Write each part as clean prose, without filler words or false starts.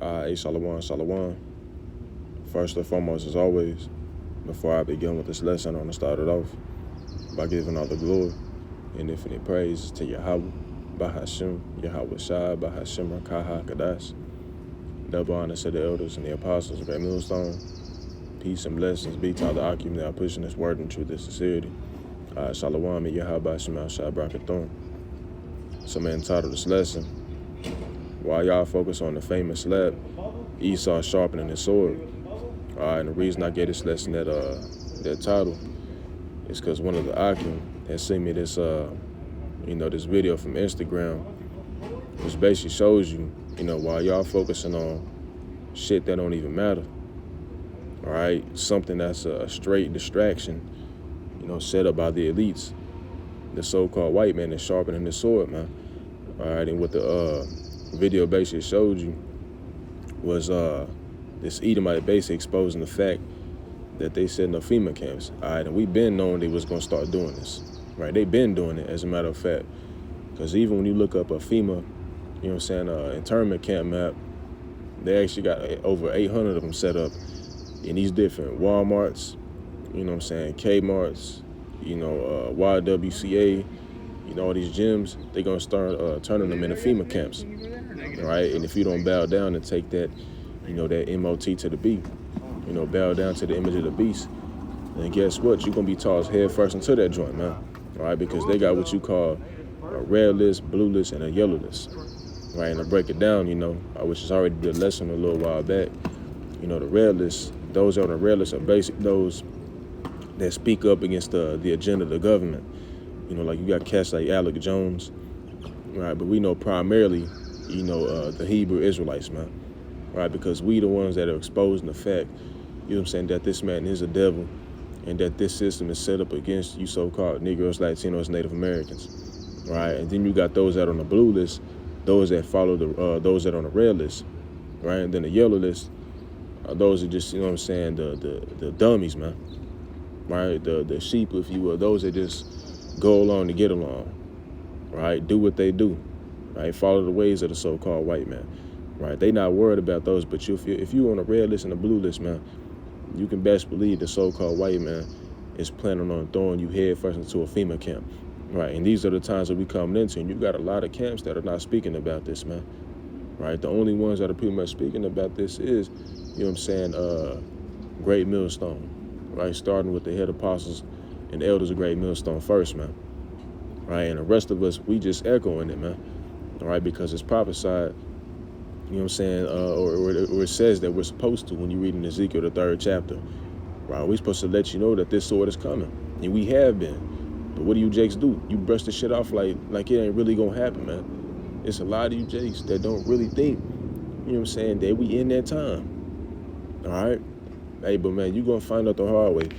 Shalom, shalom. First and foremost, as always, before I begin with this lesson, I want to start it off by giving all the glory and infinite praise to Yahweh, Bahashim, Yahweh Shai, Bahashim, Rakaha, Kadash. Double honor to the elders and the apostles of that millstone. Peace and blessings be to all the Akim that are pushing this word in truth and sincerity. Shalom, and Yahweh Bahashim, Shai, Brakathon. So, man, entitled this lesson, while y'all focus on the famous slap, Esau sharpening his sword. And the reason I gave this lesson that title is because one of the Akim had sent me this this video from Instagram, which basically shows you, while y'all focusing on shit that don't even matter, all right, something that's a straight distraction, set up by the elites, the so-called white man is sharpening his sword, man. All right, and what the video basically showed you was this Edomite basically exposing the fact that they set no FEMA camps. All right, and we've been knowing they was gonna start doing this, right? They've been doing it, as a matter of fact, because even when you look up a FEMA, internment camp map, they actually got over 800 of them set up in these different Walmarts, Kmarts, YWCA, all these gyms. They're gonna start turning them into FEMA camps, right? And if you don't bow down and take that, that MOT to the B, bow down to the image of the beast, then guess what? You're gonna be tossed head first into that joint, man. All right, because they got what you call a red list, blue list, and a yellow list, right? And to break it down, which is already did a lesson a little while back, the red list, those on the red list are basic those that speak up against the agenda of the government. Like you got cats like Alex Jones, right? But we know primarily, the Hebrew Israelites, man, right? Because we the ones that are exposing the fact, that this man is a devil and that this system is set up against you so-called Negroes, Latinos, Native Americans, right? And then you got those that are on the blue list, those that follow those that are on the red list, right? And then the yellow list, those are just, the dummies, man, right? The sheep, if you will, those that just go along to get along, right? Do what they do, right? Follow the ways of the so-called white man, right? They not worried about those, but if you on the red list and the blue list, man, you can best believe the so-called white man is planning on throwing you head first into a FEMA camp, right? And these are the times that we coming into, and you got a lot of camps that are not speaking about this, man, right? The only ones that are pretty much speaking about this is, Great Millstone, right? Starting with the head apostles and the elders of Great Millstone first, man, right? And the rest of us, we just echoing it, man, all right? Because it's prophesied, or it says that we're supposed to when you read in Ezekiel, the 3rd chapter, right? We're supposed to let you know that this sword is coming, and we have been. But what do you jakes do? You brush the shit off like it ain't really gonna happen, man. It's a lot of you jakes that don't really think, that we in that time, all right? Hey, but man, you gonna find out the hard way.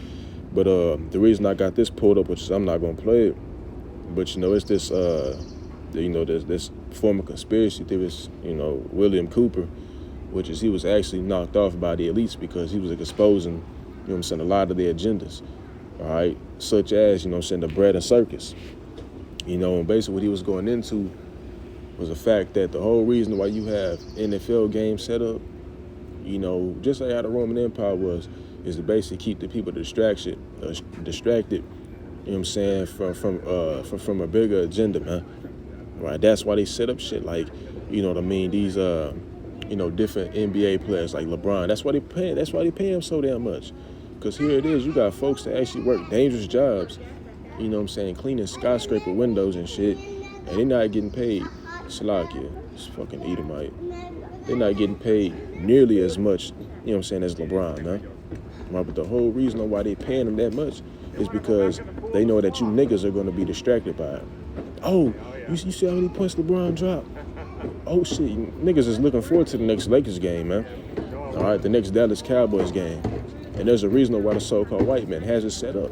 But the reason I got this pulled up, which is I'm not gonna play it, but it's this this former conspiracy theorist, William Cooper, which is he was actually knocked off by the elites because he was exposing, a lot of their agendas, all right, such as, the bread and circus, and basically what he was going into was the fact that the whole reason why you have NFL games set up, just like how the Roman Empire was, is to basically keep the people distracted, from a bigger agenda, man. Right? That's why they set up shit like, these different NBA players like LeBron. That's why they pay him so damn much. Because here it is, you got folks that actually work dangerous jobs, cleaning skyscraper windows and shit, and they're not getting paid. Salakia, it's fucking Edomite. They're not getting paid nearly as much, as LeBron, man. Right? But the whole reason why they paying them that much is because they know that you niggas are going to be distracted by it. Oh, you see how many points LeBron dropped? Oh shit, niggas is looking forward to the next Lakers game, man. All right, the next Dallas Cowboys game. And there's a reason why the so-called white man has it set up,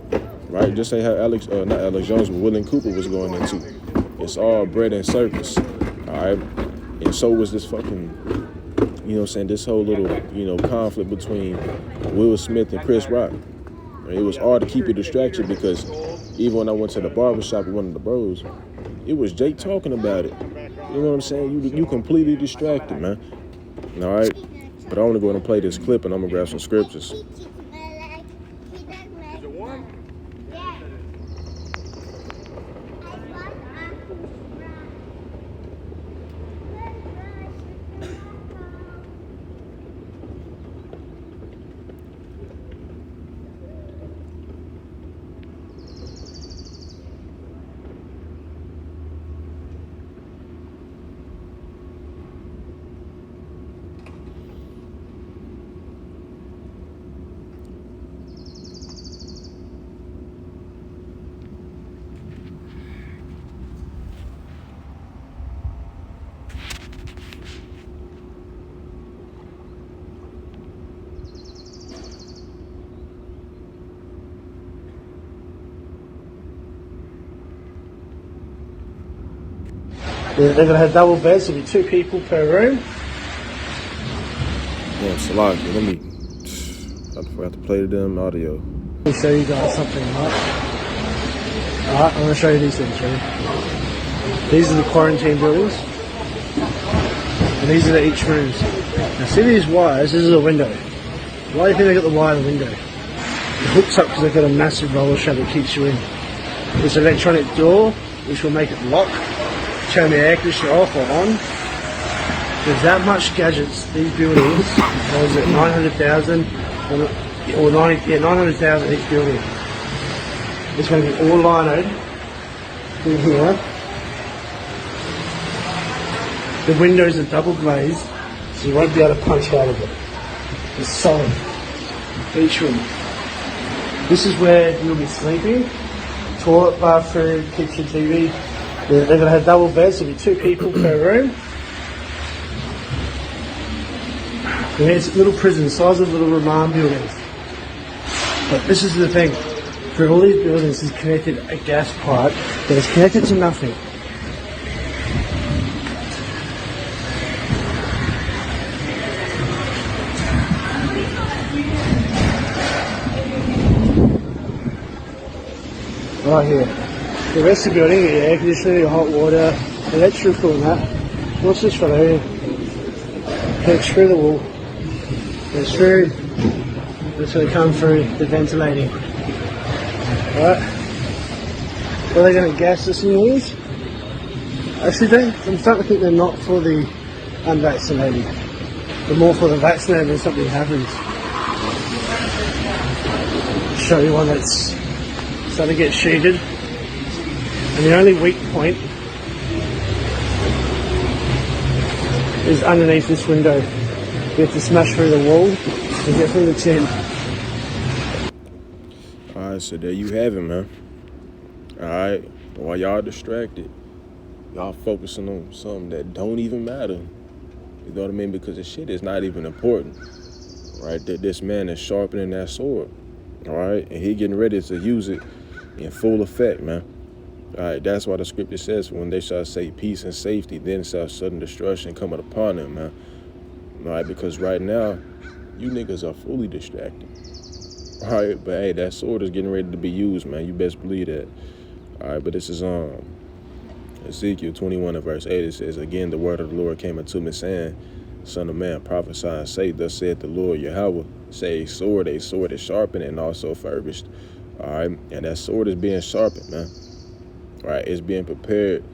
right? Just like how not Alex Jones, but William Cooper was going into. It's all bread and circus, all right? And so was this fucking, this whole little, conflict between Will Smith and Chris Rock. It was all to keep you distracted because even when I went to the barbershop with one of the bros, it was Jake talking about it. You know what I'm saying? You completely distracted, man. All right? But I want to go ahead and play this clip, and I'm going to grab some scriptures. Is it warm? Yeah. They're going to have double beds, there'll be 2 people per room. Yeah, Salaki, I forgot to play the damn audio. Let me show you guys something, right? Alright, I'm going to show you these things, ready? These are the quarantine buildings. And these are each rooms. Now see these wires, this is a window. Why do you think they got the wire in the window? It hooks up because they've got a massive roller shutter that keeps you in. This electronic door, which will make it lock. Turn the air conditioner off or on. There's that much gadgets, these buildings, what is it, 900,000 or 900,000 each building. It's going to be all linoed in here. The windows are double glazed, so you won't be able to punch out of it. It's solid, each room. This is where you'll be sleeping. Toilet, bathroom, kitchen, TV. They're going to have double beds, there'll be 2 people per room. And it's little prisons, size of little remand buildings. But this is the thing, for all these buildings is connected a gas pipe that is connected to nothing. Right here. The rest of the building, your air conditioning, your hot water, electrical and that. What's this one here? Connects through the wall. Goes through. It's going to come through the ventilating. Right. Are they going to gas this in these? Actually, I'm starting to think they're not for the unvaccinated. They're more for the vaccinated when something happens. I'll show you one that's starting to get sheeted. And the only weak point is underneath this window. You have to smash through the wall and get through the tin. Alright, so there you have it, man. Alright, while y'all distracted, y'all focusing on something that don't even matter. You know what I mean? Because the shit is not even important. Right? That this man is sharpening that sword. Alright? And he getting ready to use it in full effect, man. Alright, that's why the scripture says, when they shall say peace and safety, then shall sudden destruction come upon them, man. Alright, because right now, you niggas are fully distracted. Alright, but hey, that sword is getting ready to be used, man. You best believe that. Alright, but this is Ezekiel 21 and verse 8. It says, again, the word of the Lord came unto me, saying, Son of man, prophesy and say, thus saith the Lord Yahweh, say a sword is sharpened and also furbished. Alright, and that sword is being sharpened, man. Right, it's being prepared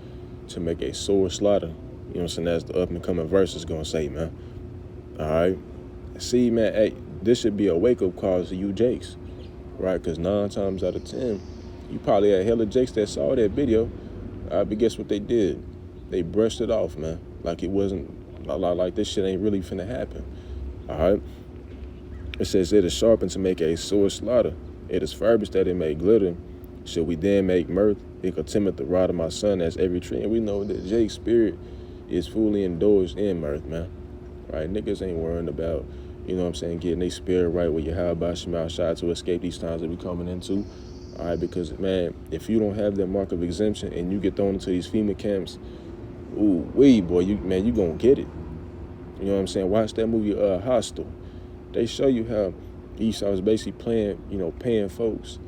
to make a sword slaughter. You know what I'm saying? That's the up and coming verse is gonna say, man. All right. See, man, hey, this should be a wake up call to you Jakes, right? Because 9 times out of 10, you probably had hella Jakes that saw that video. But guess what they did? They brushed it off, man. Like it wasn't, like this shit ain't really finna happen. All right. It says it is sharpened to make a sword slaughter. It is furbished that it may glitter. Should we then make mirth? It continueth the rod of my son as every tree. And we know that Jake's spirit is fully indulged in mirth, man. Right? Niggas ain't worrying about, you know what I'm saying, getting their spirit right with Yahweh Shema Shai to escape these times that we coming into. All right, because, man, if you don't have that mark of exemption and you get thrown into these FEMA camps, ooh, wee, boy, you gonna get it. You know what I'm saying? Watch that movie, Hostel. They show you how Esau is basically paying folks,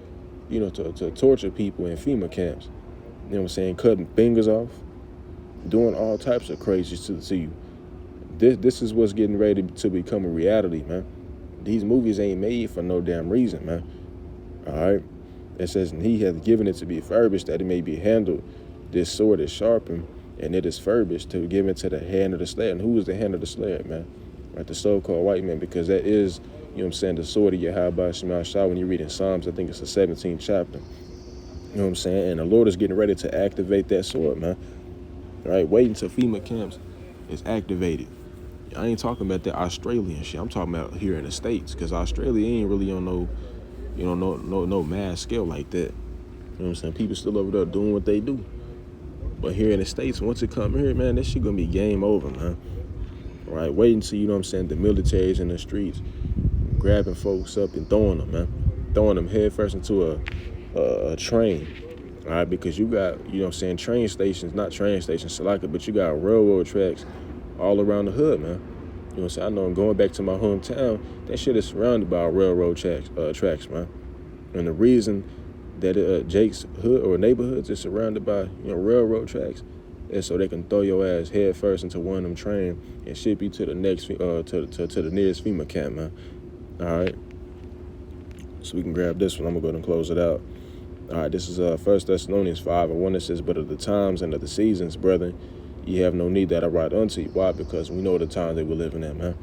to torture people in FEMA camps. You know what I'm saying? Cutting fingers off, doing all types of crazy to you. This is what's getting ready to become a reality, man. These movies ain't made for no damn reason, man. All right. It says, and he hath given it to be furbished, that it may be handled. This sword is sharpened, and it is furbished to give into the hand of the slayer. And who is the hand of the slayer, man? Right, the so-called white man, because that is, you know what I'm saying, the sword of Yahweh Shema Shah. When you read in Psalms, I think it's the 17th chapter. You know what I'm saying? And the Lord is getting ready to activate that sword, man. All right, waiting till FEMA camps is activated. I ain't talking about the Australian shit. I'm talking about here in the States, because Australia ain't really on no, you know, no mass scale like that. You know what I'm saying? People still over there doing what they do. But here in the States, once it come here, man, this shit gonna be game over, man. All right, wait until, you know what I'm saying, the military's in the streets, grabbing folks up and throwing them, man. Throwing them head first into a train. All right, because you got, you know what I'm saying, train stations, not train stations, Salaka, but you got railroad tracks all around the hood, man. You know what I'm saying? I know I'm going back to my hometown, that shit is surrounded by railroad tracks, man. And the reason that Jake's hood or neighborhoods is surrounded by, you know, railroad tracks is so they can throw your ass head first into one of them trains and ship you to the next, to the nearest FEMA camp, man. All right. So we can grab this one. I'm gonna go ahead and close it out. All right, this is 1 Thessalonians 5:1. It says, but of the times and of the seasons, brethren, ye have no need that I write unto you. Why? Because we know the times that we're living in, man.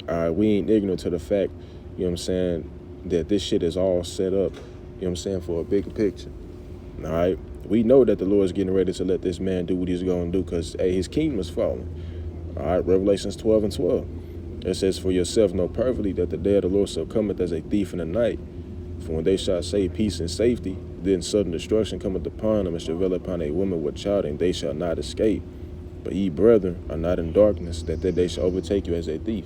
All right, we ain't ignorant to the fact, you know what I'm saying, that this shit is all set up, you know what I'm saying, for a bigger picture. All right, we know that the Lord's getting ready to let this man do what he's going to do, because, hey, his kingdom is falling. All right, Revelations 12:12. It says, for yourself know perfectly that the day of the Lord shall cometh as a thief in the night. For when they shall say peace and safety, then sudden destruction cometh upon them, and shall veil upon a woman with child, and they shall not escape. But ye, brethren, are not in darkness, that day shall overtake you as a thief.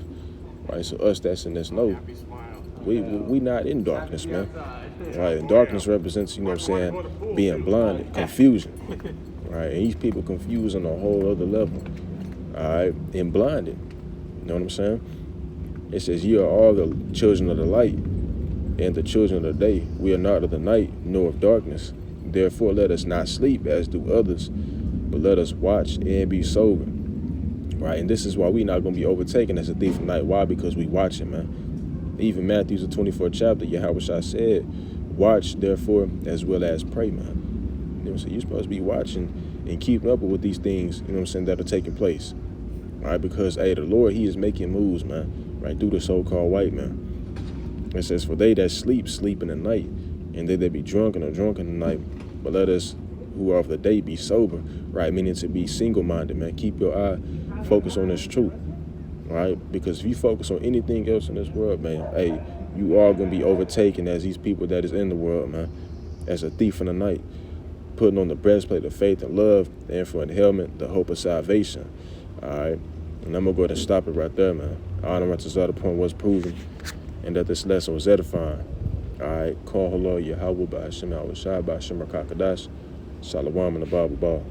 Right, so us that's in this know, we not in darkness, man. Right, and darkness represents, you know what I'm saying, being blinded, confusion. Right, and these people confused on a whole other level. All right, and blinded. You know what I'm saying? It says, ye are all the children of the light, and the children of the day. We are not of the night, nor of darkness. Therefore let us not sleep as do others, but let us watch and be sober. Right, and this is why we not going to be overtaken as a thief of night. Why? Because we watching, man. Even Matthew's the 24th chapter, Yahweh said, watch therefore as well as pray, man. You know what I'm saying? You're supposed to be watching and keeping up with these things, you know what I'm saying, that are taking place. All right, because, hey, the Lord, he is making moves, man, right, through the so-called white man. It says, for they that sleep in the night, and they that be drunken are drunk in the night. But let us who are of the day be sober, right, meaning to be single-minded, man. Keep your eye focused on this truth, right? Because if you focus on anything else in this world, man, hey, you are going to be overtaken as these people that is in the world, man, as a thief in the night, putting on the breastplate of faith and love, and for the helmet, the hope of salvation, all right? And I'm going to go ahead and stop it right there, man. Honor unto the point was proven, and that this lesson was edifying. All right, call hello Yahweh by Hashem Al Shai by Hashem Rakakadash. Shalom in the Bible Ball.